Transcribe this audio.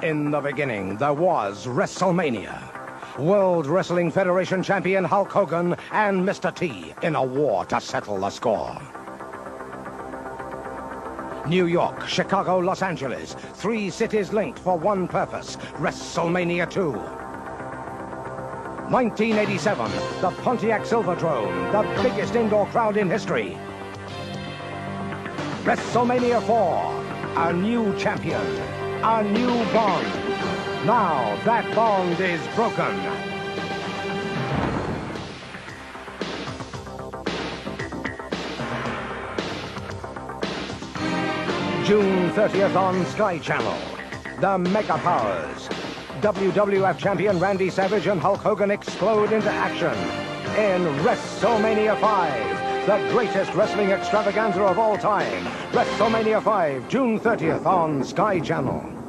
In the beginning, there was Wrestlemania. World Wrestling Federation champion Hulk Hogan and Mr. T in a war to settle the score. New York, Chicago, Los Angeles, 3 cities linked for one purpose, WrestleMania 2. 1987, the Pontiac Silverdome, the biggest indoor crowd in history. WrestleMania 4, a new champion, a new bond. Now that bond is broken. June 30th on Sky Channel. The Mega Powers. WWF champion Randy Savage and Hulk Hogan explode into action in WrestleMania 5, the greatest wrestling extravaganza of all time. WrestleMania 5, June 30th on Sky Channel.